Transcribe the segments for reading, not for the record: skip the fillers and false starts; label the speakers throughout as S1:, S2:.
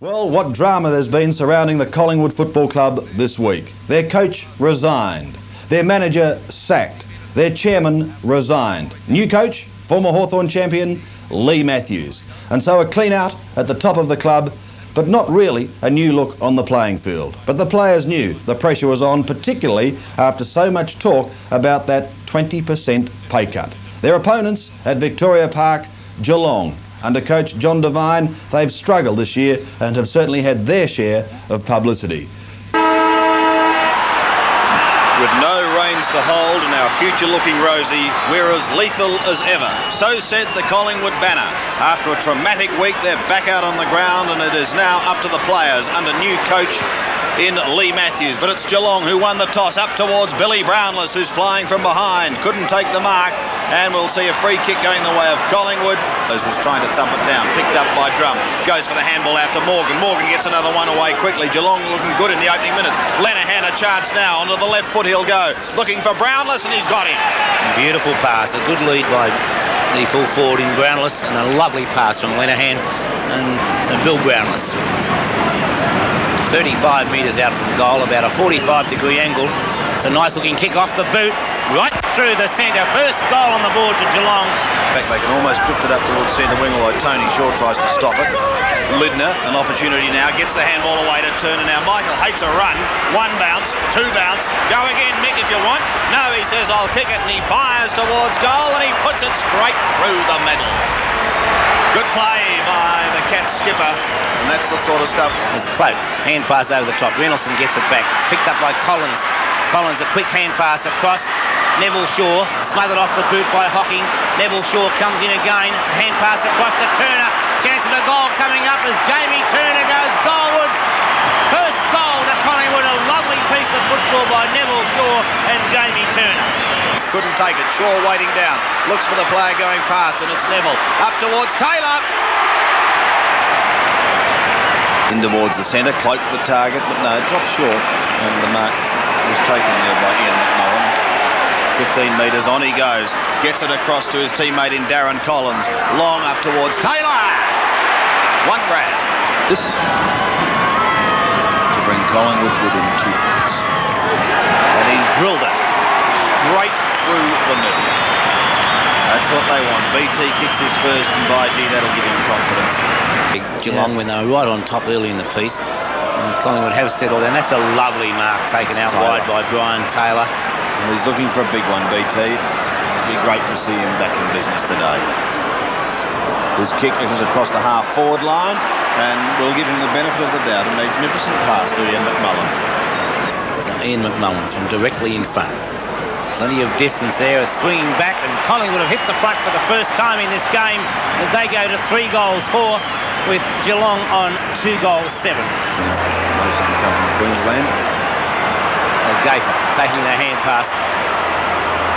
S1: Well, what drama there's been surrounding the Collingwood Football Club this week. Their coach resigned, their manager sacked, their chairman resigned. New coach, former Hawthorn champion, Leigh Matthews. And so a clean out at the top of the club, but not really a new look on the playing field. But the players knew the pressure was on, particularly after so much talk about that 20% pay cut. Their opponents at Victoria Park, Geelong. Under coach John Devine, they've struggled this year and have certainly had their share of publicity. With no reins to hold and our future looking rosy, we're as lethal as ever. So said the Collingwood banner. After a traumatic week, they're back out on the ground and it is now up to the players under new coach in Leigh Matthews. But it's Geelong who won the toss, up towards Billy Brownless, who's flying from behind. Couldn't take the mark, and we'll see a free kick going the way of Collingwood. Was trying to thump it down, picked up by Drum. Goes for the handball out to Morgan. Morgan gets another one away quickly. Geelong looking good in the opening minutes. Lenihan a chance now. Onto the left foot he'll go. Looking for Brownless, and he's got him.
S2: Beautiful pass. A good lead by the full forward in Brownless, and a lovely pass from Lenihan and Bill Brownless. 35 metres out from goal, about a 45-degree angle. It's a nice looking kick off the boot, right through the centre. First goal on the board to Geelong.
S1: In fact, they can almost drift it up towards centre wing, although Tony Shaw tries to stop it. Lidner, an opportunity now, gets the handball away to Turner. Now Michael hates a run. One bounce, two bounce. Go again, Mick, if you want. No, he says, I'll kick it, and he fires towards goal, and he puts it straight through the middle. Good play by the Cats skipper, and that's the sort of stuff.
S2: It's Cloak, hand pass over the top. Reynoldsson gets it back. It's picked up by Collins. Collins, a quick hand pass across. Neville Shaw, smothered off the boot by Hocking. Neville Shaw comes in again. Hand pass across to Turner. Chance of a goal coming up as Jamie Turner goes goalward. First goal to Collingwood. A lovely piece of football by Neville Shaw and Jamie Turner.
S1: Couldn't take it. Shaw waiting down. Looks for the player going past, and it's Neville. Up towards Taylor. In towards the centre. Cloaked the target, but no, it dropped short. And the mark was taken there by Ian McMullen. 15 metres on he goes. Gets it across to his teammate in Darren Collins. Long up towards Taylor. One grab. This to bring Collingwood within 2 points. And he's drilled it straight through the middle. That's what they want. BT kicks his first, and by G, that'll give him confidence.
S2: Geelong, when they were right on top early in the piece, and Collingwood have settled, and that's a lovely mark taken out wide by Brian Taylor.
S1: And he's looking for a big one, BT. It'd be great to see him back in business today. His kick was across the half-forward line, and we'll give him the benefit of the doubt. A magnificent pass to Ian McMullen.
S2: So Ian McMullen from directly in front. Plenty of distance there, it's swinging back, and Collingwood have hit the front for the first time in this game as they go to 3 goals 4 with Geelong on 2 goals 7.
S1: Most of them come from Queensland.
S2: Gafer taking the hand pass,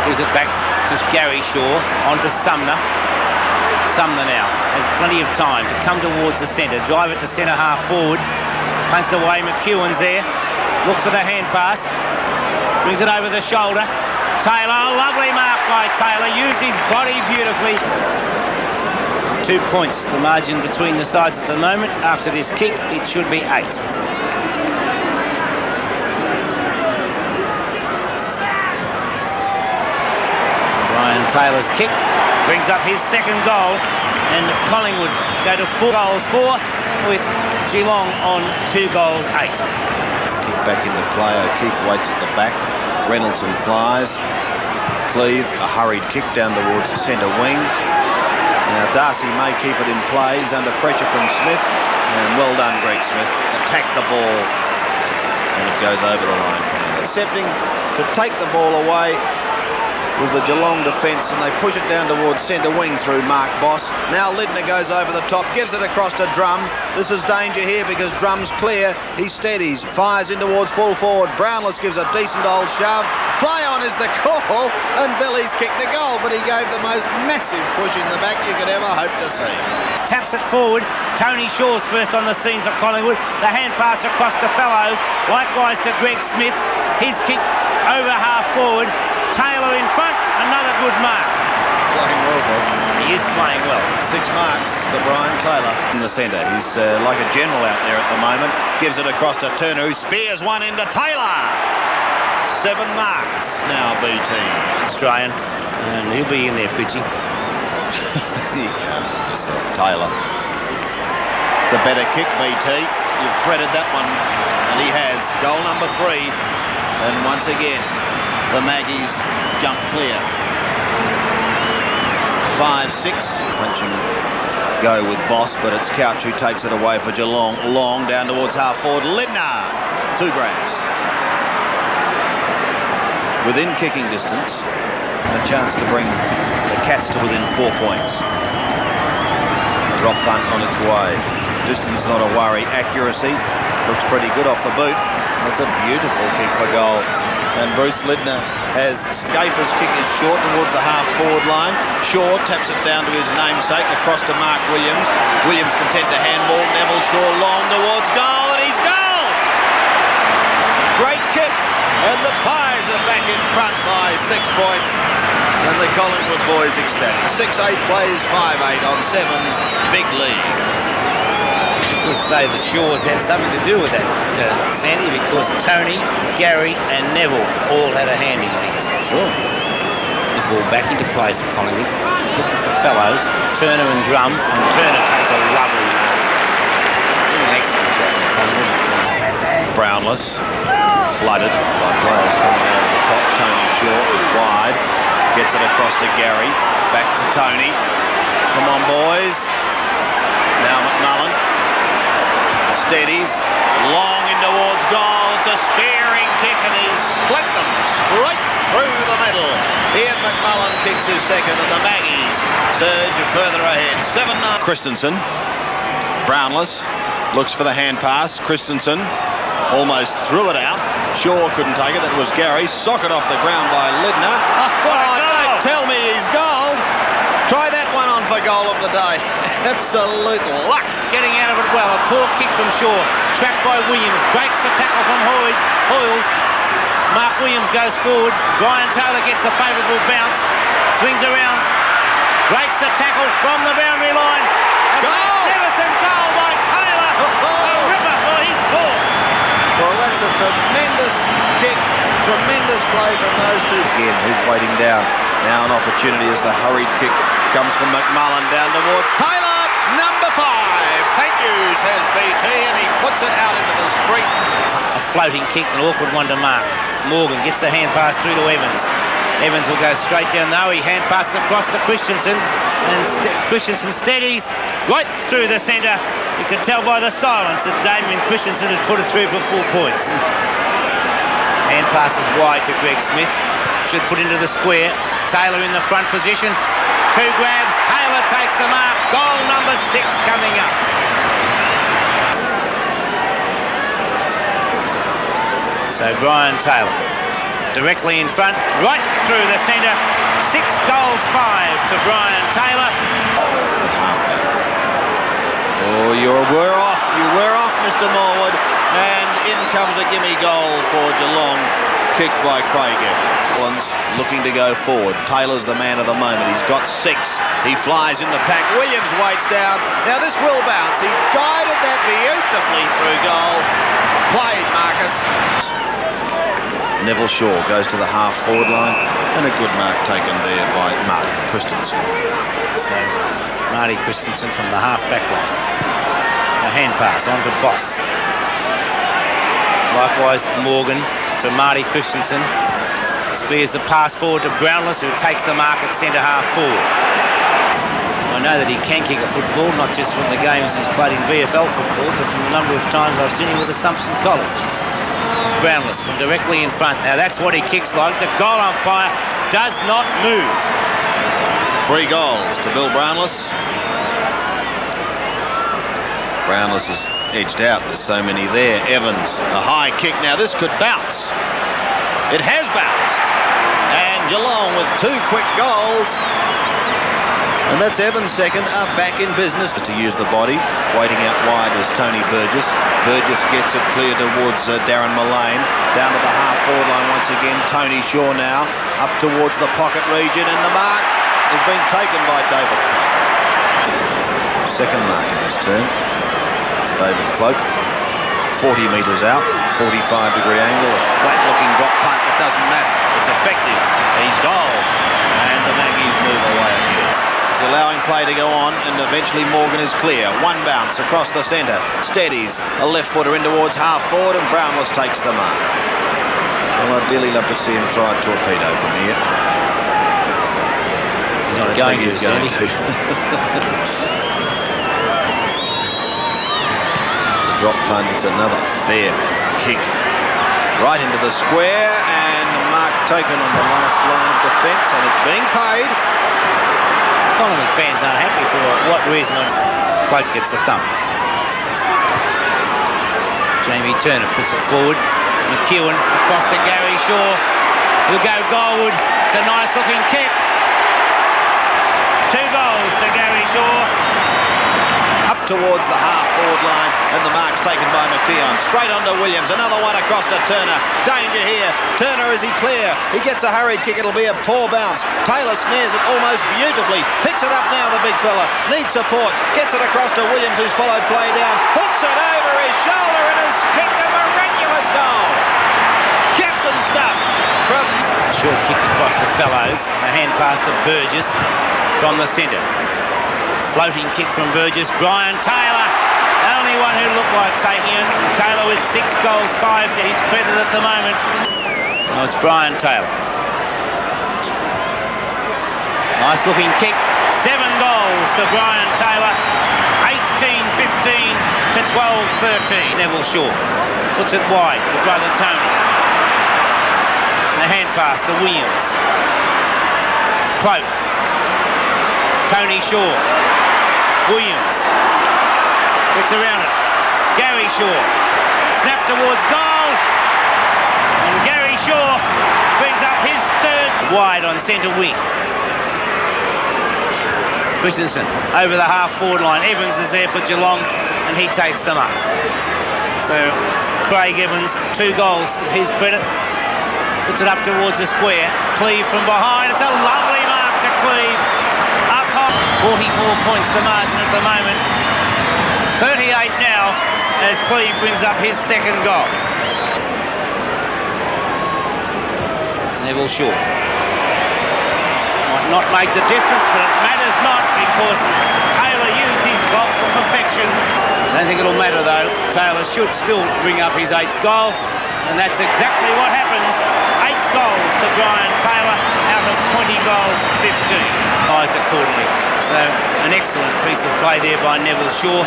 S2: gives it back to Gary Shaw, onto Sumner. Sumner now has plenty of time to come towards the centre, drive it to centre half forward, punched away, McEwen's there, look for the hand pass, brings it over the shoulder. Taylor, a lovely mark by Taylor, used his body beautifully. 2 points, the margin between the sides at the moment. After this kick, it should be 8. Brian Taylor's kick brings up his second goal, and Collingwood go to 4 goals 4 with Geelong on 2 goals 8.
S1: Kick back into play. O'Keefe waits at the back. Reynoldsson flies. Cleave, a hurried kick down towards the centre wing. Now Darcy may keep it in play. He's under pressure from Smith. And well done, Greg Smith. Attack the ball. And it goes over the line. Accepting to take the ball away was the Geelong defence, and they push it down towards centre wing through Mark Boss. Now Lidner goes over the top, gives it across to Drum. This is danger here because Drum's clear. He steadies, fires in towards full forward. Brownless gives a decent old shove. Play on is the call, and Billy's kicked the goal, but he gave the most massive push in the back you could ever hope to see.
S2: Taps it forward. Tony Shaw's first on the scene for Collingwood. The hand pass across to Fellows, likewise to Greg Smith. His kick over half forward. Taylor in front, another good mark.
S1: playing well, Bob.
S2: He is playing well.
S1: 6 marks to Brian Taylor in the centre. He's like a general out there at the moment. Gives it across to Turner, who spears one into Taylor. 7 marks now, BT.
S2: Australian, and he'll be in there, Pidgey.
S1: You can't help yourself. Taylor. It's a better kick, BT. You've threaded that one, and he has. Goal number 3. And once again, the Maggies jump clear. 5-6. Punch and go with Boss, but it's Couch who takes it away for Geelong. Long down towards half forward. Lindner. 2 grabs. Within kicking distance. A chance to bring the Cats to within 4 points. Drop punt on its way. Distance not a worry. Accuracy looks pretty good off the boot. That's a beautiful kick for goal. And Bruce Lindner has Schaefer's kick is short towards the half-forward line. Shaw taps it down to his namesake across to Mark Williams. Williams content to handball. Neville Shaw long towards goal, and he's goal! Great kick, and the Pies are back in front by 6 points. And the Collingwood boys ecstatic. 6-8 plays 5-8 on 7's big lead.
S2: I would say the Shaws had something to do with that, Sandy, because Tony, Gary and Neville all had a hand in things.
S1: Sure.
S2: The ball back into play for Collingwood, looking for fellows, Turner and Drum, and Turner takes a lovely, excellent job for Collingwood.
S1: Brownless, flooded by players coming out of the top. Tony Shaw is wide, gets it across to Gary, back to Tony. Come on, boys. Now McMullen. Steadies, long in towards goal. It's a spearing kick, and he's split them straight through the middle. Ian McMullen kicks his second, and the Maggies surge further ahead. 7-9. Christensen, Brownless looks for the hand pass. Christensen almost threw it out. Shaw couldn't take it. That was Gary. Socket off the ground by Lindner. Don't tell me he's goal. Try that one on for goal of the day. Absolute luck.
S2: Getting out of it well. A poor kick from Shaw. Trapped by Williams. Breaks the tackle from Hoyles. Mark Williams goes forward. Brian Taylor gets a favourable bounce. Swings around. Breaks the tackle from the boundary line. A magnificent goal by Taylor. A ripper for his score.
S1: Well, that's a tremendous kick. Tremendous play from those two. Again, who's waiting down? Now an opportunity as the hurried kick comes from McMullen down towards Taylor. Number 5. Thank you, says BT, and he puts it out into the street.
S2: A floating kick, an awkward one to mark. Morgan gets the hand pass through to Evans. Evans will go straight down though. He hand passes across to Christensen, and Christensen steadies right through the centre. You can tell by the silence that Damien Christensen had put it through for 4 points. Hand passes wide to Greg Smith. Should put into the square. Taylor in the front position. 2 grabs. Taylor takes the mark. Goal number 6 coming up. So Brian Taylor directly in front, right through the centre. 6 goals, 5 to Brian Taylor.
S1: Halfback. Oh, you were off. You were off, Mr. Morwood. And in comes a gimme goal for Geelong. Kicked by Craig Evans. Looking to go forward. Taylor's the man of the moment. He's got 6. He flies in the pack. Williams waits down. Now this will bounce. He guided that beautifully through goal. Played, Marcus. Neville Shaw goes to the half-forward line. And a good mark taken there by Martin Christensen.
S2: So Marty Christensen from the half-back line. A hand pass on to Boss. Likewise Morgan to Marty Christensen. Spears the pass forward to Brownless, who takes the mark at centre half forward. I know that he can kick a football, not just from the games he's played in VFL football, but from the number of times I've seen him with Assumption College. It's Brownless from directly in front. Now that's what he kicks like. The goal umpire does not move.
S1: 3 goals to Bill Brownless. Brownless is edged out. There's so many there. Evans, a high kick. Now this could bounce. It has bounced. And Geelong with 2 quick goals. And that's Evans' second, are back in business. To use the body, waiting out wide is Tony Burgess. Burgess gets it clear towards Darren Millane. Down to the half-forward line once again. Tony Shaw now up towards the pocket region, and the mark has been taken by David Cloak. Second mark in this turn to David Cloak. 40 metres out, 45-degree angle, a flat-looking drop punt. It doesn't matter. It's effective. He's goal. And the Maggies move away again. He's allowing play to go on, and eventually Morgan is clear. One bounce across the centre. Steadies. A left-footer in towards half-forward, and Brownless takes the mark. Well, I'd dearly love to see him try a torpedo from here.
S2: He's not going to,
S1: Drop punt, it's another fair kick right into the square, and the mark taken on the last line of defence, and it's being paid.
S2: Collingwood fans aren't happy for what reason. Cloak gets the thump. Jamie Turner puts it forward. McEwen across to Gary Shaw. He'll go goalward. It's a nice looking kick. 2 goals to Gary Shaw.
S1: Up towards the half-forward line, and the mark's taken by McKeon. Straight onto Williams, another one across to Turner. Danger here. Turner, is he clear? He gets a hurried kick, it'll be a poor bounce. Taylor snares it almost beautifully. Picks it up now, the big fella. Needs support. Gets it across to Williams, who's followed play down. Hooks it over his shoulder and has kicked a miraculous goal. Captain stuff from...
S2: Short kick across to Fellows. A hand pass to Burgess from the centre. Floating kick from Burgess. Brian Taylor, the only one who looked like taking it. Taylor with 6 goals, 5 to his credit at the moment. No, it's Brian Taylor. Nice looking kick. 7 goals to Brian Taylor. 18-15 to 12-13. Neville Shaw puts it wide to brother Tony. And the hand pass to Williams. Cloak. Tony Shaw. Williams gets around it. Gary Shaw. Snap towards goal. And Gary Shaw brings up his 3rd. Wide on centre wing. Christensen over the half-forward line. Evans is there for Geelong, and he takes them up. So Craig Evans, 2 goals to his credit. Puts it up towards the square. Cleave from behind. It's a lovely mark to Cleave. 44 points to margin at the moment. 38 now as Cleave brings up his 2nd goal. Neville Shaw. Might not make the distance, but it matters not because Taylor used his vault to perfection. I don't think it'll matter though. Taylor should still bring up his 8th goal, and that's exactly what happens. 8 goals to Brian Taylor out of 20 goals, 15. Accordingly. So an excellent piece of play there by Neville Shaw.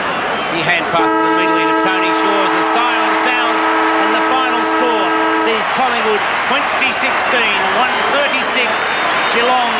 S2: He hand passes immediately to Tony Shaw as the siren sounds, and the final score sees Collingwood 2016, 136, Geelong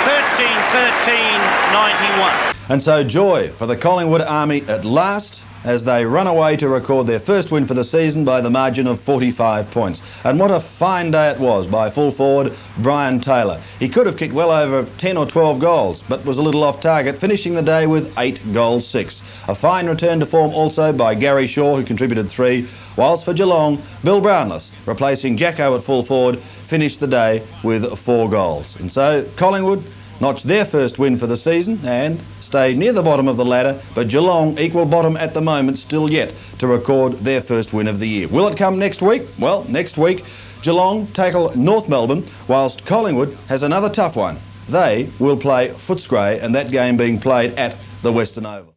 S2: 13-13, 91.
S1: And so joy for the Collingwood Army at last, as they run away to record their first win for the season by the margin of 45 points. And what a fine day it was by full forward Brian Taylor. He could have kicked well over 10 or 12 goals, but was a little off target, finishing the day with 8 goals 6. A fine return to form also by Gary Shaw, who contributed 3, whilst for Geelong, Bill Brownless, replacing Jacko at full forward, finished the day with 4 goals. And so Collingwood notched their first win for the season and stay near the bottom of the ladder, but Geelong, equal bottom at the moment, still yet to record their first win of the year. Will it come next week? Well, next week, Geelong tackle North Melbourne, whilst Collingwood has another tough one. They will play Footscray, and that game being played at the Western Oval.